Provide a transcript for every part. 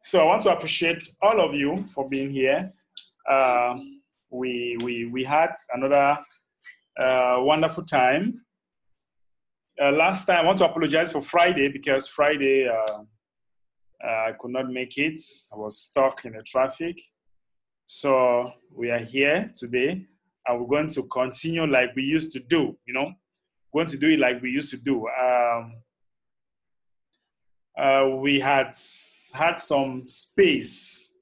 So I want to appreciate all of you for being here. We had another wonderful time. Last time, I want to apologize for Friday because Friday I could not make it. I was stuck in the traffic. So we are here today, and we're going to continue like we used to do. We're going to do it like we used to do. We had some space,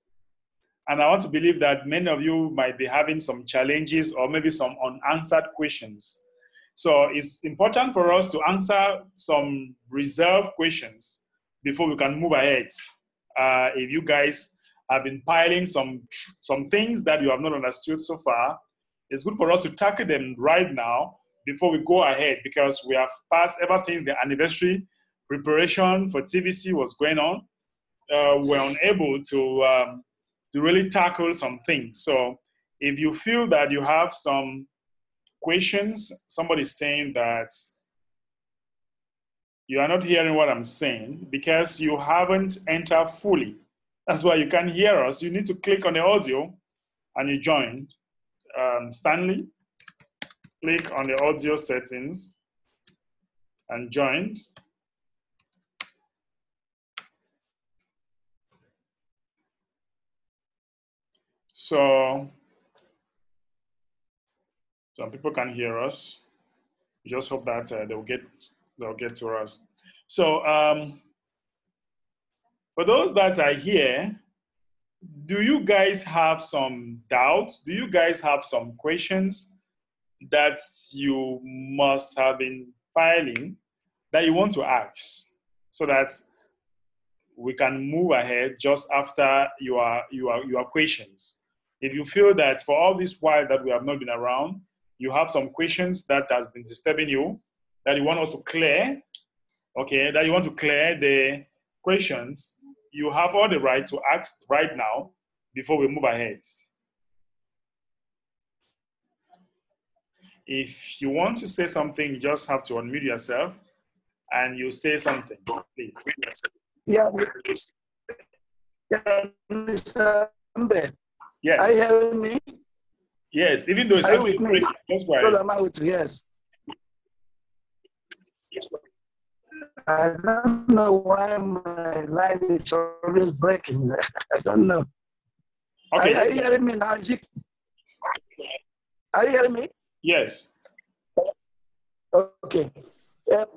and I want to believe that many of you might be having some challenges or maybe some unanswered questions. So it's important for us to answer some reserved questions before we can move ahead. If you guys have been piling some things that you have not understood so far, it's good for us to tackle them right now before we go ahead, because we have passed, ever since the anniversary preparation for TBC was going on, we're unable to really tackle some things. So if you feel that you have some questions, somebody's saying that you are not hearing what I'm saying because you haven't entered fully. That's why you can't hear us. You need to click on the audio and you joined. Stanley, click on the audio settings and joined. So some people can hear us. Just hope that they'll get to us. So for those that are here, do you guys have some doubts? Do you guys have some questions that you must have been filing that you want to ask, so that we can move ahead just after your questions? If you feel that for all this while that we have not been around, you have some questions that has been disturbing you, that you want us to clear, okay, that you want to clear the questions, you have all the right to ask right now before we move ahead. If you want to say something, you just have to unmute yourself and you say something, please. Yeah, Mr. Moon.Day. Yes. Are you hearing me? Yes, even though it's actually breaking. Just go ahead. Am I with you? Yes. I don't know why my line is always breaking. I don't know. Okay. Are you hearing me now? Are you hearing me? Yes. Okay.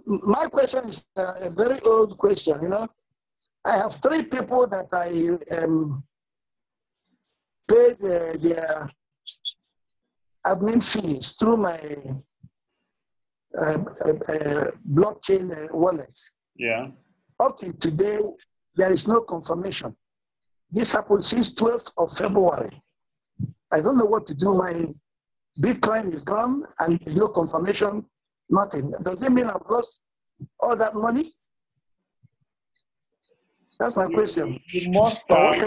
My question is a very old question. I have 3 people that I paid their admin fees through my blockchain wallet. Yeah. Up to today, there is no confirmation. This happened since 12th of February. I don't know what to do. My Bitcoin is gone and there's no confirmation, nothing. Does it mean I've lost all that money? That's my question. You must have,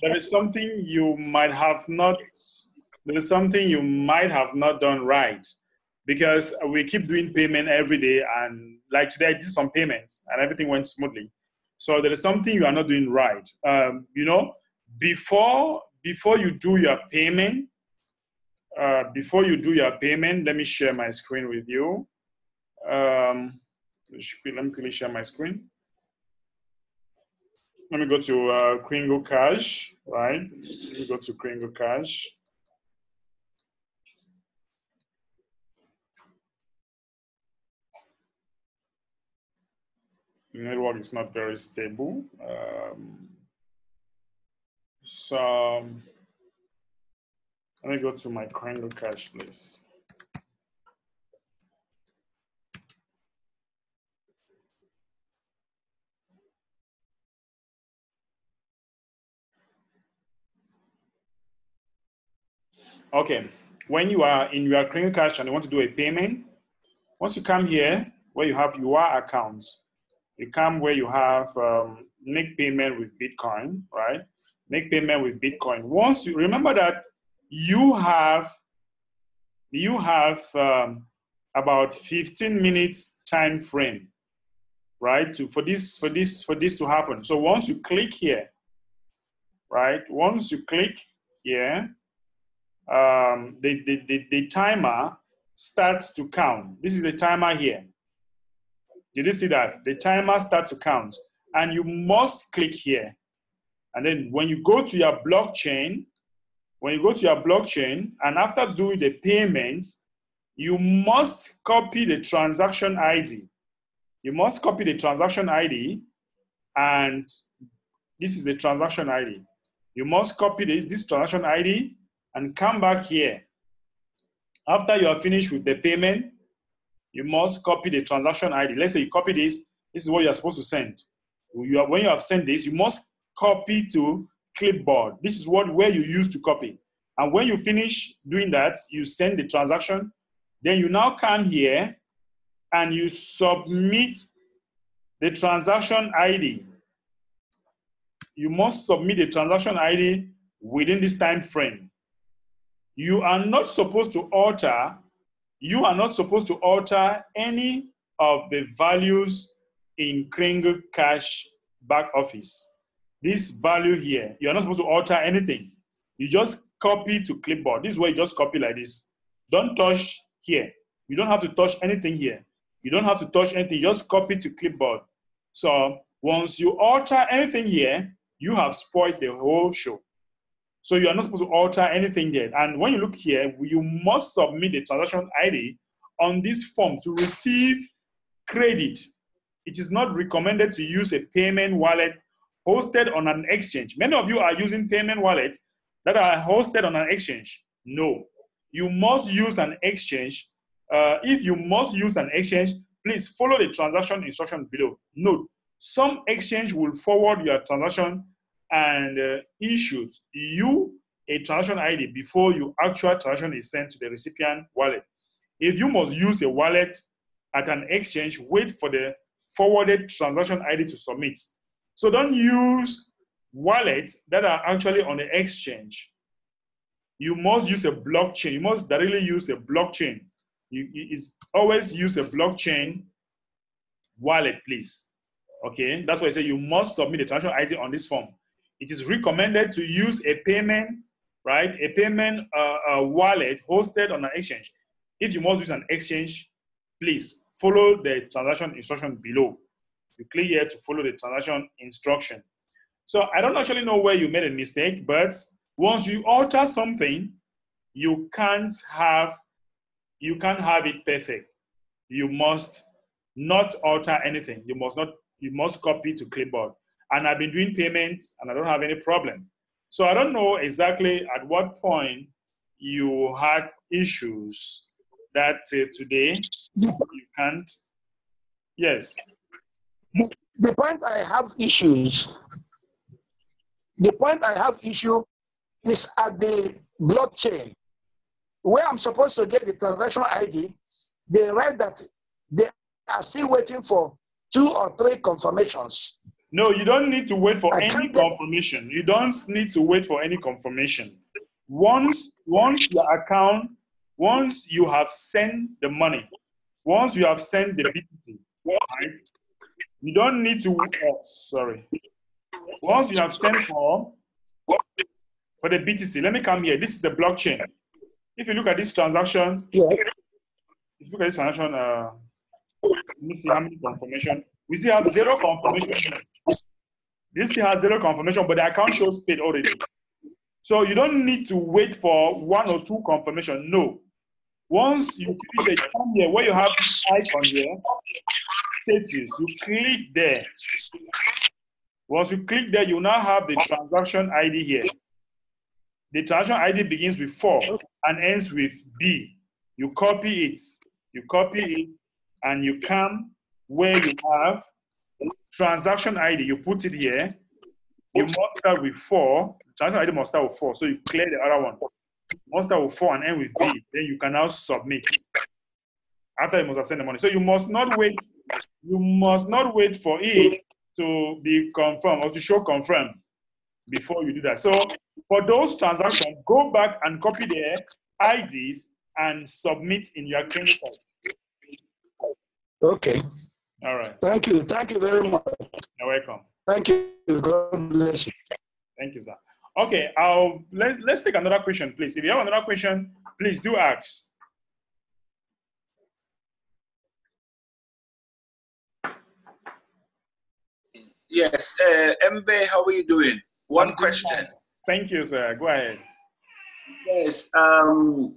there is something you might have not done right, because we keep doing payment every day, and like today I did some payments and everything went smoothly. So there is something you are not doing right. Before you do your payment, let me share my screen with you. Let me quickly share my screen. Let me go to Kringle Cash, right? Let me go to Kringle Cash. The network is not very stable. So let me go to my Kringle Cash, please. Okay, when you are in your Kringle Cash and you want to do a payment, once you come here where you have your accounts, you come where you have make payment with Bitcoin, right? Make payment with Bitcoin. Once you remember that you have about 15 minutes time frame, right? For this to happen. So once you click here, right? Once you click here, the timer starts to count. This is the timer here. Did you see that? The timer starts to count. And you must click here. And then when you go to your blockchain, and after doing the payments, you must copy the transaction ID. You must copy the transaction ID, and this is the transaction ID. You must copy this transaction ID and come back here. After you are finished with the payment, you must copy the transaction ID. Let's say you copy this. This is what you are supposed to send. When you have sent this, you must copy to clipboard. This is where you use to copy. And when you finish doing that, you send the transaction. Then you now come here and you submit the transaction ID. You must submit the transaction ID within this time frame. You are not supposed to alter any of the values in Kringle Cash back office. This value here, you're not supposed to alter anything. You just copy to clipboard. This is where you just copy like this. Don't touch here. You don't have to touch anything here. You don't have to touch anything. Just copy to clipboard. So once you alter anything here, you have spoiled the whole show. So you are not supposed to alter anything there. And when you look here, you must submit the transaction ID on this form to receive credit. It is not recommended to use a payment wallet hosted on an exchange. Many of you are using payment wallets that are hosted on an exchange. No, you must use an exchange. If you must use an exchange, please follow the transaction instruction below. Note, some exchange will forward your transaction and issues you a transaction ID before your actual transaction is sent to the recipient wallet. If you must use a wallet at an exchange, wait for the forwarded transaction ID to submit. So don't use wallets that are actually on the exchange. You must use a blockchain. You must directly use a blockchain. Always use a blockchain wallet, please. Okay, that's why I say you must submit the transaction ID on this form. It is recommended to use a payment, right? A payment wallet hosted on an exchange. If you must use an exchange, please follow the transaction instruction below. You click here to follow the transaction instruction. So I don't actually know where you made a mistake, but once you alter something, you can't have it perfect. You must not alter anything. You must copy to clipboard. And I've been doing payments and I don't have any problem. So I don't know exactly at what point you had issues that today you can't. Yes. The point I have issue is at the blockchain. Where I'm supposed to get the transaction ID, they write that they are still waiting for 2 or 3 confirmations. No, you don't need to wait for any confirmation. You don't need to wait for any confirmation. Once you have sent the money, once you have sent the BTC, right? You don't need to, Once you have sent for the BTC, let me come here. This is the blockchain. If you look at this transaction, let me see how many confirmation. We still have 0 confirmation. This still has 0 confirmation, but the account shows paid already. So you don't need to wait for 1 or 2 confirmation. No. Once you finish it, come here where you have this icon here, status, you click there. Once you click there, you now have the transaction ID here. The transaction ID begins with 4 and ends with B. You copy it, and you come where you have transaction ID. You put it here. You must start with 4. Transaction ID must start with 4. So you clear the other one. You must start with 4 and end with B. Then you can now submit. After you must have sent the money. So you must not wait. You must not wait for it to be confirmed or to show confirmed before you do that. So for those transactions, go back and copy their IDs and submit in your clinical. Okay. All right. Thank you. Thank you very much. You're welcome. Thank you. God bless you. Thank you, sir. Okay, let's take another question, please. If you have another question, please do ask. Yes, Mbe, how are you doing? One question. Thank you, sir. Go ahead. Yes. Can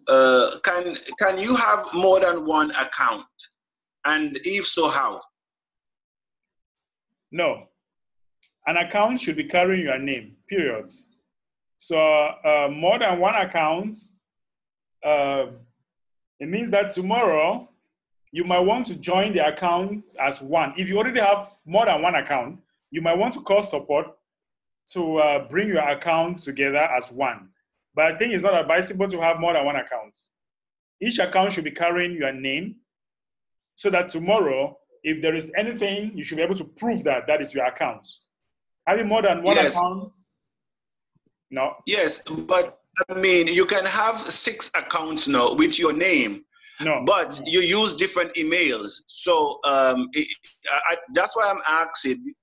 you have more than one account? And if so, how? No. An account should be carrying your name, period. So more than one account, it means that tomorrow you might want to join the account as one. If you already have more than one account, you might want to call support to bring your account together as one. But I think it's not advisable to have more than one account. Each account should be carrying your name so that tomorrow, if there is anything, you should be able to prove that that is your account. Having more than one account, no. Yes, but I mean, you can have 6 accounts now with your name. No. But you use different emails. So that's why I'm asking,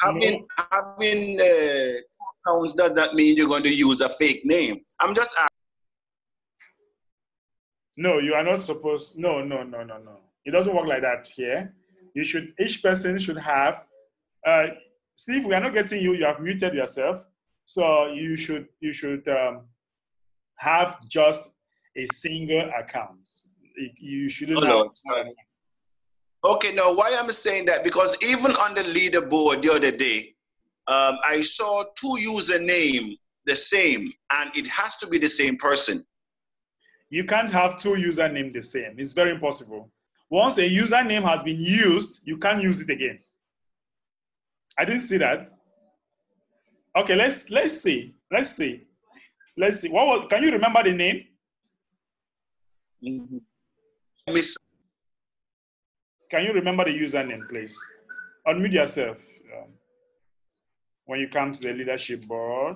having accounts, does that mean you're going to use a fake name? I'm just asking. No, you are not supposed, no. It doesn't work like that here. Each person should have, Steve, we are not getting you, you have muted yourself. So you should have just a single account. You shouldn't have. Okay, now why I'm saying that, because even on the leaderboard the other day, I saw 2 usernames the same, and it has to be the same person. You can't have 2 usernames the same. It's very impossible. Once a username has been used, you can't use it again. I didn't see that. Okay, let's see. Can you remember the name? Can you remember the username, please? Unmute yourself when you come to the leadership board.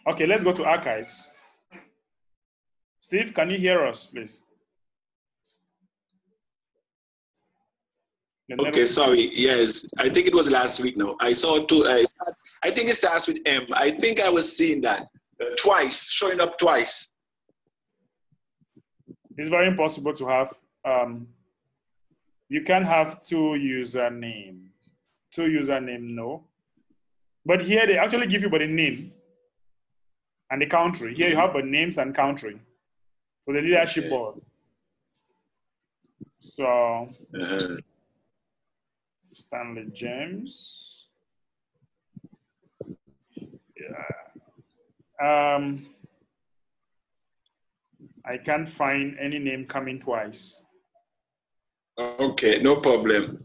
Okay, let's go to archives. Steve, can you hear us, please? Okay, sorry. Yes, I think it was last week now. I saw 2. I think it starts with M. I think I was seeing that twice, showing up twice. It's very impossible to have. You can have 2 usernames. 2 username, no. But here they actually give you by the name and the country. Here you have the names and country for the leadership board. So Stanley James. Yeah. I can't find any name coming twice. Okay, no problem.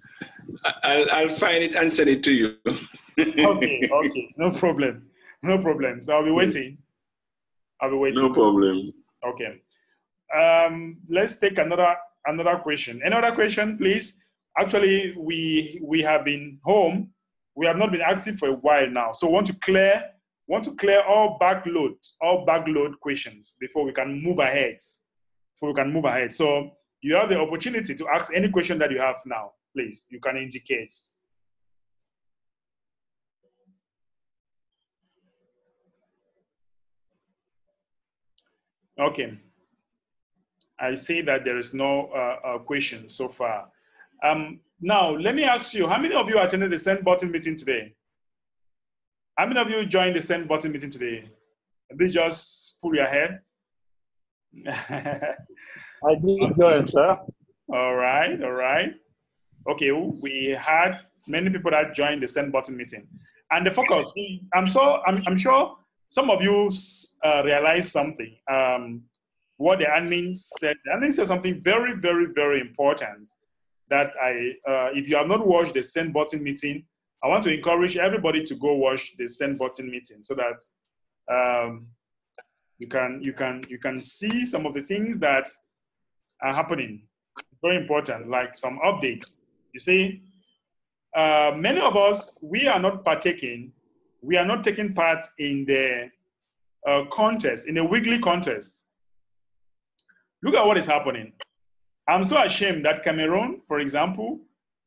I'll find it and send it to you. Okay, no problem. So I'll be waiting. No problem. Okay. Let's take another question. Another question, please. Actually, we have been home. We have not been active for a while now. So want to clear all backload questions before we can move ahead. So you have the opportunity to ask any question that you have now. Please, you can indicate. Okay. I see that there is no question so far. Now, let me ask you, how many of you attended the send button meeting today? How many of you joined the send button meeting today? Please just pull your head. I did join, sir. All right. Okay, we had many people that joined the send button meeting. And the focus, I'm sure some of you realized something. What the admin said. The admin said something very, very, very important that if you have not watched the send button meeting, I want to encourage everybody to go watch the send button meeting so that you can see some of the things that are happening. It's very important, like some updates. You see, many of us, we are not taking part in the contest, in the weekly contest. Look at what is happening. I'm so ashamed that Cameroon, for example,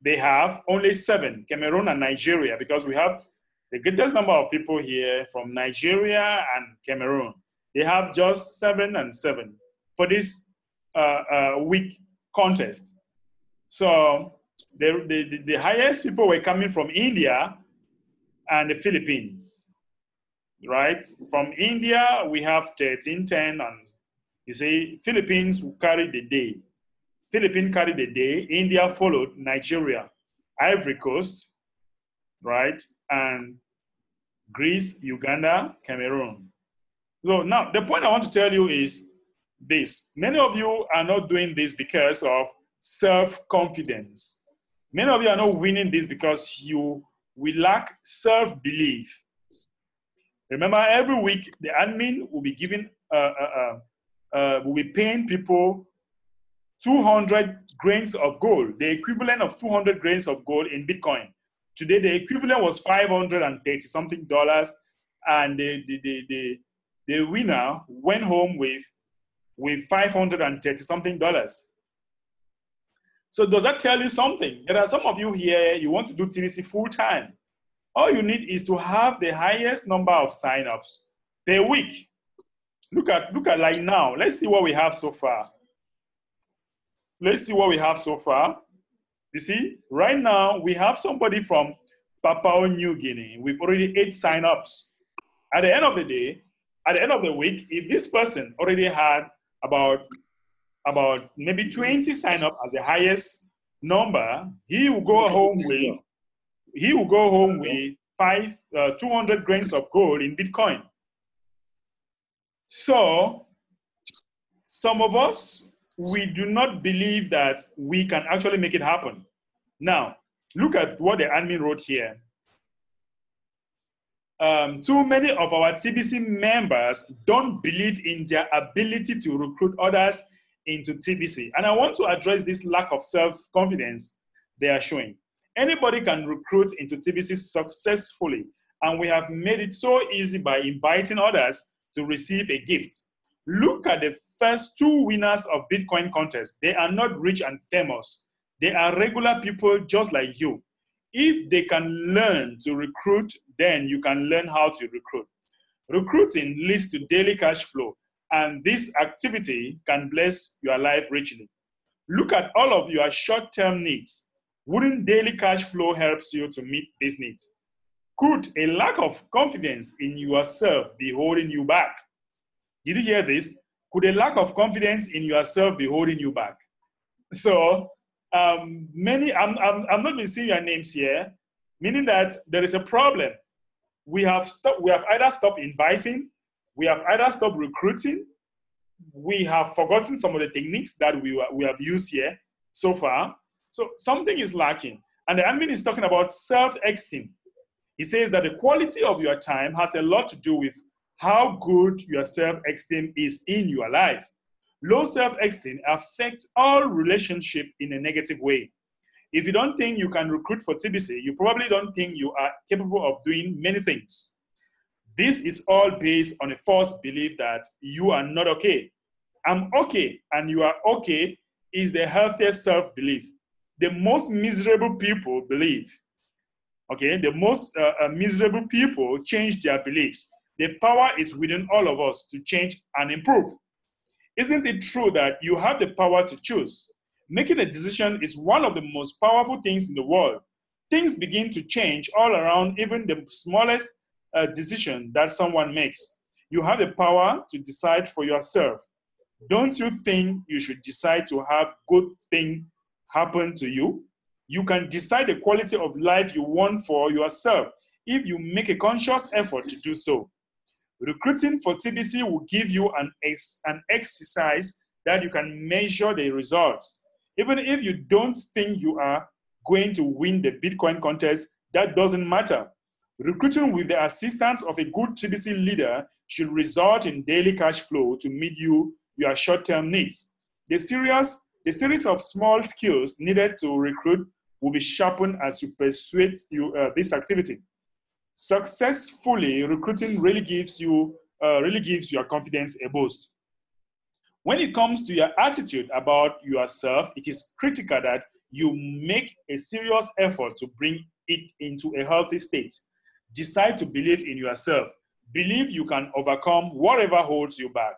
they have only 7, Cameroon and Nigeria, because we have the greatest number of people here from Nigeria and Cameroon. They have just 7 and 7 for this week contest. So the highest people were coming from India and the Philippines, right? From India, we have 13, 10, and you see, Philippines will carry the day. Philippines carried the day. India followed, Nigeria, Ivory Coast, right? And Greece, Uganda, Cameroon. So now, the point I want to tell you is this. Many of you are not doing this because of self-confidence. Many of you are not winning this because we lack self-belief. Remember, every week, the admin will be giving, will be paying people 200 grains of gold, the equivalent of 200 grains of gold in Bitcoin. Today, the equivalent was $530 something, and the winner went home with $530 something. So does that tell you something? There are some of you here, you want to do TBC full time. All you need is to have the highest number of signups per week. Look at like now. Let's see what we have so far. Let's see what we have so far. You see, right now we have somebody from Papua New Guinea. We've already 8 signups. At the end of the day, at the end of the week, if this person already had about maybe 20 signups as the highest number, he will go home with 200 grains of gold in Bitcoin. So some of us, we do not believe that we can actually make it happen. Now, look at what the admin wrote here. Too many of our TBC members don't believe in their ability to recruit others into TBC. And I want to address this lack of self-confidence they are showing. Anybody can recruit into TBC successfully, and we have made it so easy by inviting others to receive a gift. Look at the first 2 winners of Bitcoin contest. They are not rich and famous. They are regular people just like you. If they can learn to recruit, then you can learn how to recruit. Recruiting leads to daily cash flow, and this activity can bless your life richly. Look at all of your short-term needs. Wouldn't daily cash flow help you to meet these needs? Could a lack of confidence in yourself be holding you back? Did you hear this? Could a lack of confidence in yourself be holding you back? So I'm not been seeing your names here, meaning that there is a problem. We have either stopped inviting, we have either stopped recruiting, we have forgotten some of the techniques that we have used here so far. So something is lacking. And the admin is talking about self-esteem. He says that the quality of your time has a lot to do with how good your self-esteem is in your life. Low self-esteem affects all relationships in a negative way. If you don't think you can recruit for TBC, you probably don't think you are capable of doing many things. This is all based on a false belief that you are not okay. I'm okay and you are okay is the healthiest self-belief. The most miserable people believe. Okay, the most miserable people change their beliefs. The power is within all of us to change and improve. Isn't it true that you have the power to choose? Making a decision is one of the most powerful things in the world. Things begin to change all around, even the smallest decision that someone makes. You have the power to decide for yourself. Don't you think you should decide to have good things happen to you? You can decide the quality of life you want for yourself if you make a conscious effort to do so. Recruiting for TBC will give you an exercise that you can measure the results. Even if you don't think you are going to win the Bitcoin contest, that doesn't matter. Recruiting with the assistance of a good TBC leader should result in daily cash flow to meet your short-term needs. The series of small skills needed to recruit will be sharpened as you pursue this activity. Successfully recruiting really gives your confidence a boost. When it comes to your attitude about yourself, it is critical that you make a serious effort to bring it into a healthy state. Decide to believe in yourself. Believe you can overcome whatever holds you back.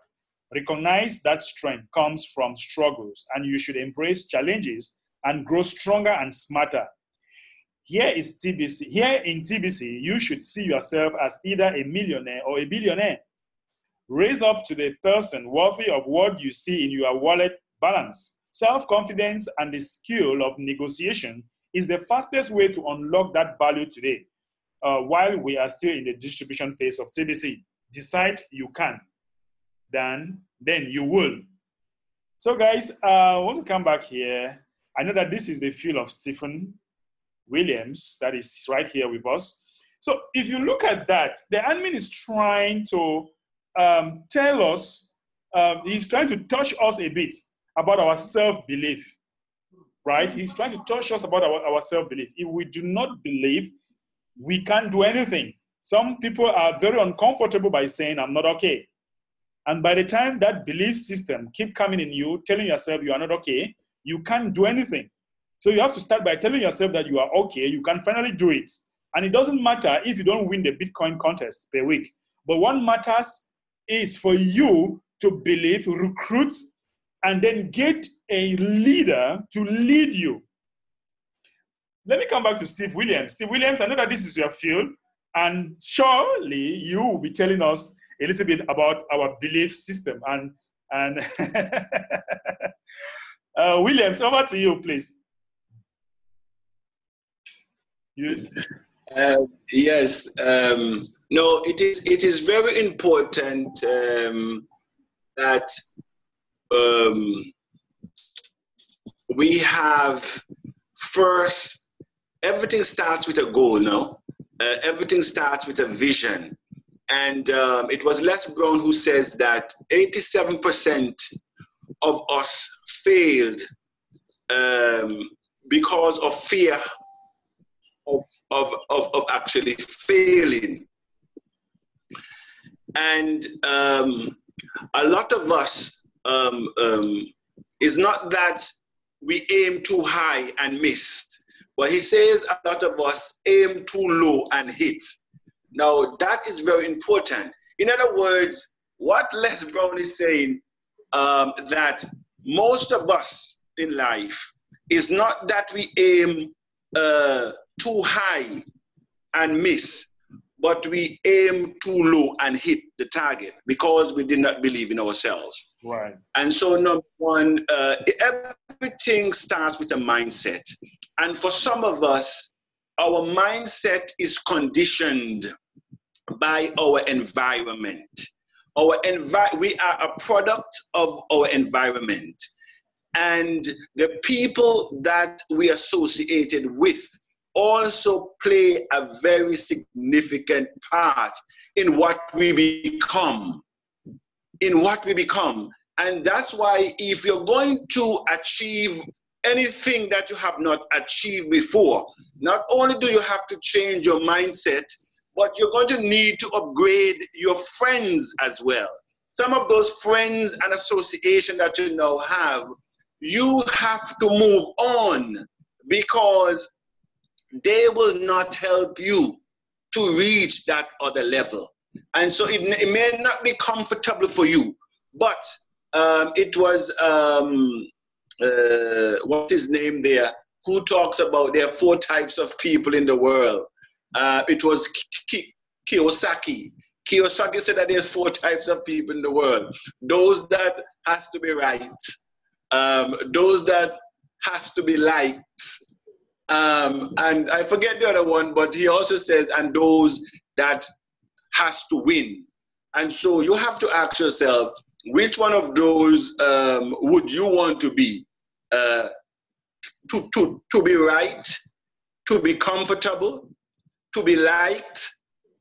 Recognize that strength comes from struggles, and you should embrace challenges and grow stronger and smarter. Here is TBC. Here in TBC, you should see yourself as either a millionaire or a billionaire. Raise up to the person worthy of what you see in your wallet balance. Self-confidence and the skill of negotiation is the fastest way to unlock that value today, while we are still in the distribution phase of TBC. Decide you can, then you will. So guys, I want to come back here. I know that this is the field of Stephen Williams that is right here with us. So if you look at that, the admin is trying to tell us, he's trying to touch us a bit about our self-belief, right? He's trying to touch us about our self-belief. If we do not believe, we can't do anything. Some people are very uncomfortable by saying, I'm not okay. And by the time that belief system keep coming in you, telling yourself you are not okay, you can't do anything. So you have to start by telling yourself that you are okay, you can finally do it. And it doesn't matter if you don't win the Bitcoin contest per week. But what matters is for you to believe, recruit, and then get a leader to lead you. Let me come back to Steve Williams. Steve Williams, I know that this is your field, and surely you will be telling us a little bit about our belief system. And Williams, over to you, please. Yes. No, it is very important that we have first, everything starts with a goal now. Everything starts with a vision. And it was Les Brown who says that 87% of us failed because of fear of actually failing. And a lot of us, is not that we aim too high and missed, but he says a lot of us aim too low and hit. Now, that is very important. In other words, what Les Brown is saying, that most of us in life is not that we aim too high and miss, but we aim too low and hit the target because we did not believe in ourselves. Right. And so, number one, everything starts with a mindset. And for some of us, our mindset is conditioned by our environment. We are a product of our environment. And the people that we associated with also play a very significant part in what we become. And that's why if you're going to achieve anything that you have not achieved before, not only do you have to change your mindset, but you're going to need to upgrade your friends as well. Some of those friends and association that you now have, you have to move on because they will not help you to reach that other level. And so it may not be comfortable for you, but it was, what's his name there, who talks about there are 4 types of people in the world. It was Kiyosaki. Kiyosaki said that there are 4 types of people in the world. Those that has to be right, those that has to be liked, and I forget the other one, but he also says, and those that has to win. And so you have to ask yourself, which one of those would you want to be? To be right, to be comfortable, to be liked,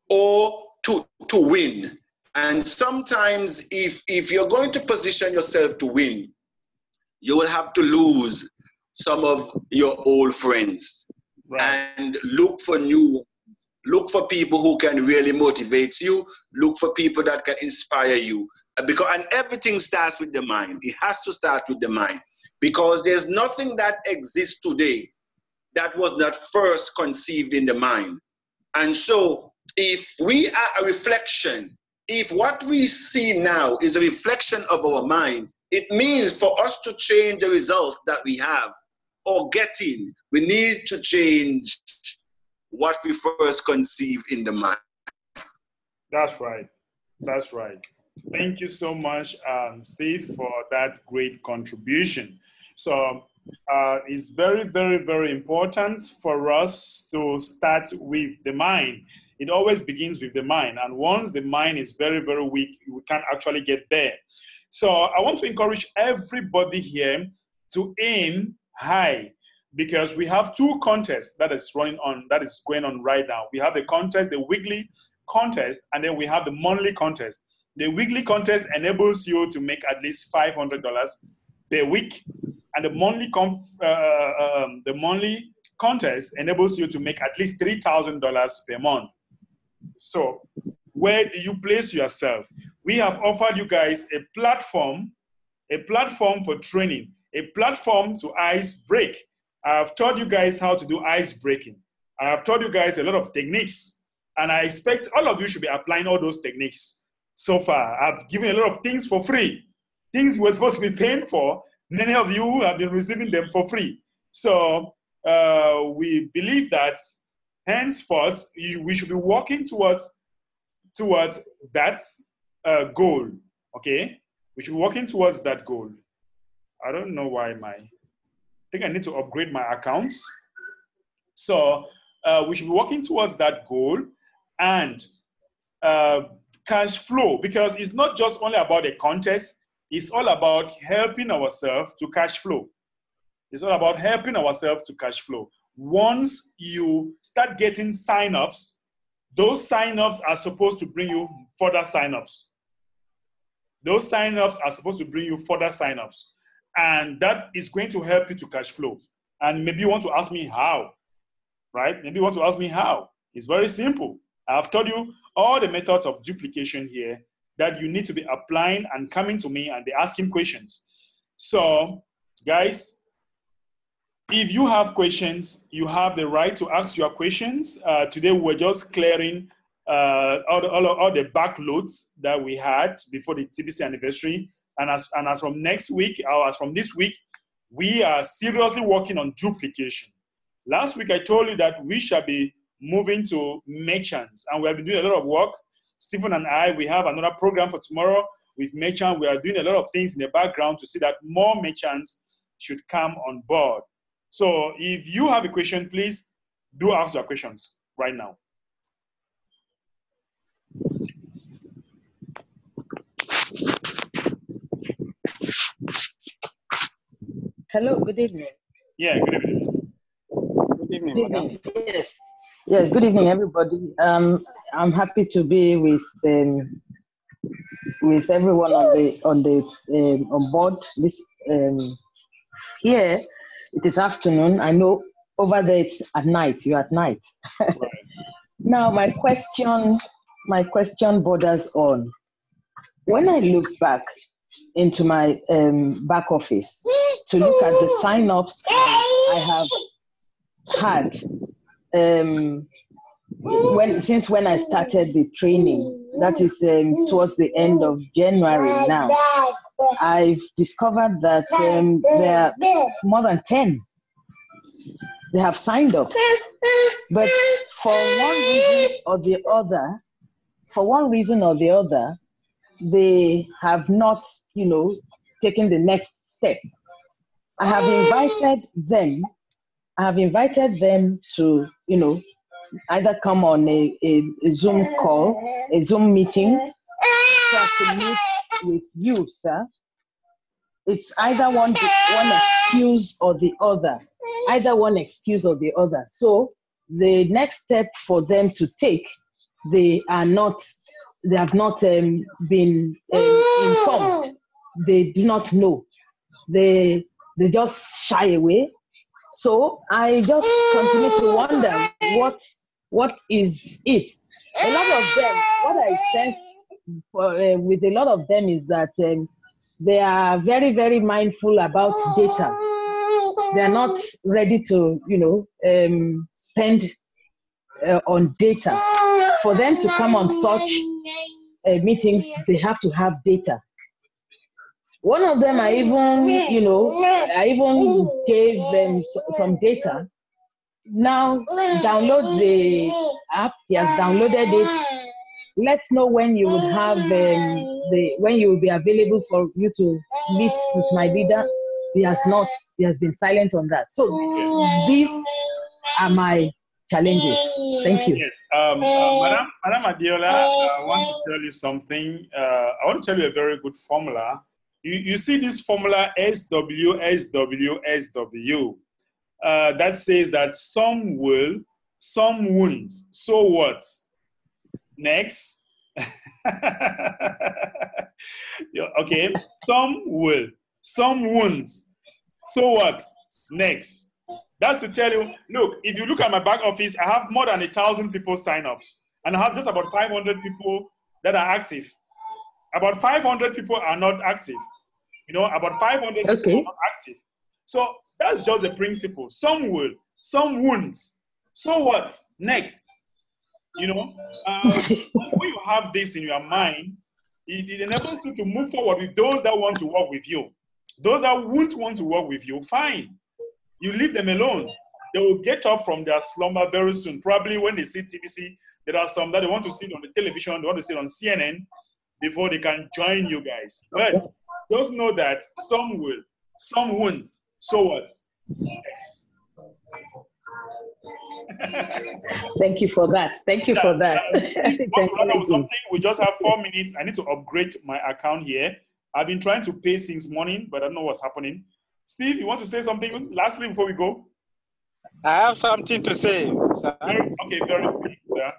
or to win. And sometimes if you're going to position yourself to win, you will have to lose some of your old friends. Right. And look for people who can really motivate you, look for people that can inspire you. And everything starts with the mind. It has to start with the mind. because there's nothing that exists today that was not first conceived in the mind. And so if we are a reflection, if what we see now is a reflection of our mind, it means for us to change the result that we have or getting, we need to change what we first conceived in the mind. That's right. That's right. Thank you so much, Steve, for that great contribution. So it's very, very, very important for us to start with the mind. It always begins with the mind. And once the mind is very, very weak, we can't actually get there. So I want to encourage everybody here to aim high, because we have two contests that is going on right now. We have the contest, the weekly contest, and then we have the monthly contest. The weekly contest enables you to make at least $500 per week, and the monthly contest enables you to make at least $3,000 per month. So where do you place yourself? We have offered you guys a platform for training, a platform to ice break. I have taught you guys how to do ice breaking. I have taught you guys a lot of techniques, and I expect all of you should be applying all those techniques. So far, I've given a lot of things for free. Things you were supposed to be paying for, many of you have been receiving them for free. So we believe that henceforth, we should be working towards that goal, okay? We should be working towards that goal. I don't know why I think I need to upgrade my accounts. So we should be working towards that goal and cash flow, because it's not just only about a contest, it's all about helping ourselves to cash flow. It's all about helping ourselves to cash flow. Once you start getting signups, those signups are supposed to bring you further signups. Those signups are supposed to bring you further signups. And that is going to help you to cash flow. And maybe you want to ask me how, right? Maybe you want to ask me how. It's very simple. I've taught you all the methods of duplication here that you need to be applying and coming to me and be asking questions. So, guys, if you have questions, you have the right to ask your questions. Today, we're just clearing all the backloads that we had before the TBC anniversary. And as from next week, or as from this week, we are seriously working on duplication. Last week, I told you that we shall be moving to merchants, and we have been doing a lot of work. Stephen and I, we have another program for tomorrow with merchants. We are doing a lot of things in the background to see that more merchants should come on board. So if you have a question, please do ask your questions right now. Hello, good evening. Yeah, good evening. Good evening, madam. Yes, good evening, everybody. I'm happy to be with everyone on board. This here it is afternoon. I know over there it's at night. You're at night. Right. Now my question borders on, when I look back into my back office to look at the sign-ups I have had since when I started the training, that is towards the end of January now, I've discovered that there are more than 10. They have signed up. But for one reason or the other, they have not, taken the next step. I have invited them to, either come on a Zoom call, a Zoom meeting, to meet with you, sir. It's either one excuse or the other. Either one excuse or the other. So the next step for them to take, they have not been informed. They do not know. They just shy away. So I just continue to wonder what is it. A lot of them, what I sense with a lot of them is that they are very, very mindful about data. They are not ready to, spend on data. For them to come on such meetings, they have to have data. One of them, I even gave them some data. Now, download the app. He has downloaded it. Let's know when you would have when you will be available for you to meet with my leader. He has not. He has been silent on that. So these are my challenges. Thank you. Yes, Madam Adiola, I want to tell you something. I want to tell you a very good formula. You see this formula SW. That says that some will, some won't. So what? Next. Okay. Some will, some won't. So what? Next. That's to tell you, look, if you look at my back office, I have more than 1,000 people sign ups. And I have just about 500 people that are active. About 500 people are not active. About 500 people are not active. So that's just the principle. Some will, some won't. So what? Next. When you have this in your mind, it enables you to move forward with those that want to work with you. Those that won't want to work with you, fine. You leave them alone. They will get up from their slumber very soon. Probably when they see TBC, there are some that they want to see on the television, they want to see on CNN before they can join you guys. But just know that some will, some won't. So what? Yes. Thank you for that. Thank you for that. Something. We just have 4 minutes. I need to upgrade my account here. I've been trying to pay since morning, but I don't know what's happening. Steve, you want to say something lastly before we go? I have something to say, sir. Okay, very good, sir.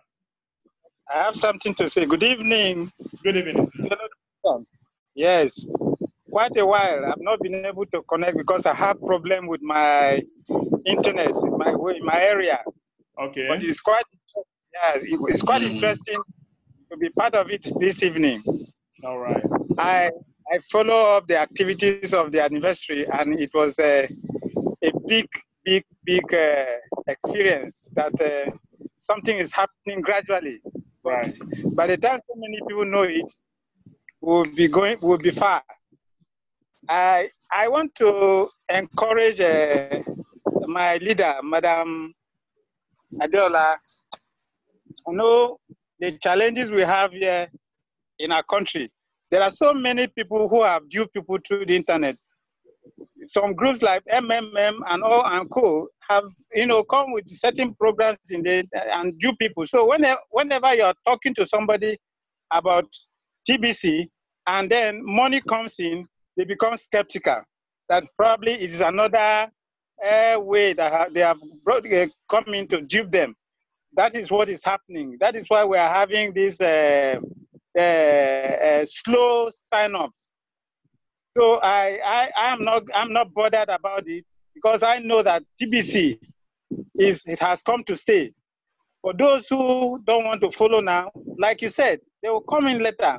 I have something to say. Good evening. Good evening, sir. Yes. Quite a while. I've not been able to connect because I have problem with my internet in my area. Okay. But it's quite interesting to be part of it this evening. All right. I follow up the activities of the anniversary, and it was a big experience that something is happening gradually. Right. By the time so many people know it, we'll be far. I want to encourage my leader, Madam Adiola. I know the challenges we have here in our country. There are so many people who have due people through the internet. Some groups like MMM and all and co have come with certain programs and due people. So whenever you're talking to somebody about TBC and then money comes in, they become skeptical that probably it is another way that they have come in to dupe them. That is what is happening. That is why we are having these slow sign-ups. So I'm not bothered about it because I know that TBC it has come to stay. For those who don't want to follow now, like you said, they will come in later,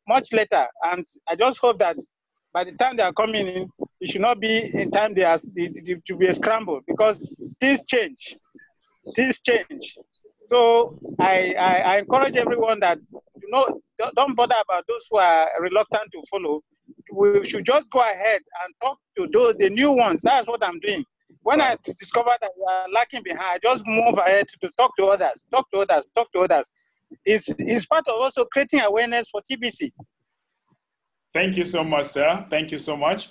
much later. And I just hope that by the time they are coming in, it should not be in time to be a scramble because things change. Things change. So I encourage everyone that don't bother about those who are reluctant to follow. We should just go ahead and talk to the new ones. That's what I'm doing. When I discover that we are lacking behind, I just move ahead to talk to others. It's part of also creating awareness for TBC. Thank you so much, sir. Thank you so much.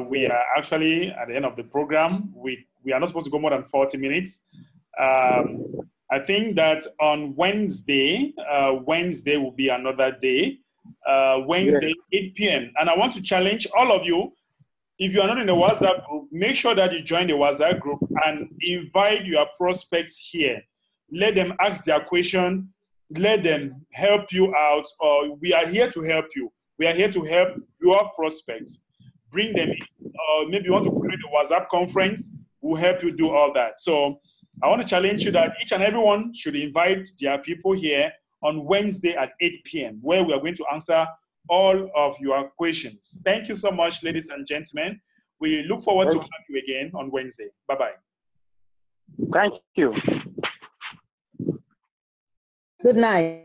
We are actually at the end of the program. We are not supposed to go more than 40 minutes. I think that on Wednesday will be another day. Wednesday, 8 p.m. And I want to challenge all of you. If you are not in the WhatsApp group, make sure that you join the WhatsApp group and invite your prospects here. Let them ask their question. Let them help you out. Or we are here to help you. We are here to help your prospects. Bring them in. Or maybe you want to create a WhatsApp conference. We'll help you do all that. So I want to challenge you that each and everyone should invite their people here on Wednesday at 8 p.m., where we are going to answer all of your questions. Thank you so much, ladies and gentlemen. We look forward to having you again on Wednesday. Bye-bye. Thank you. Good night.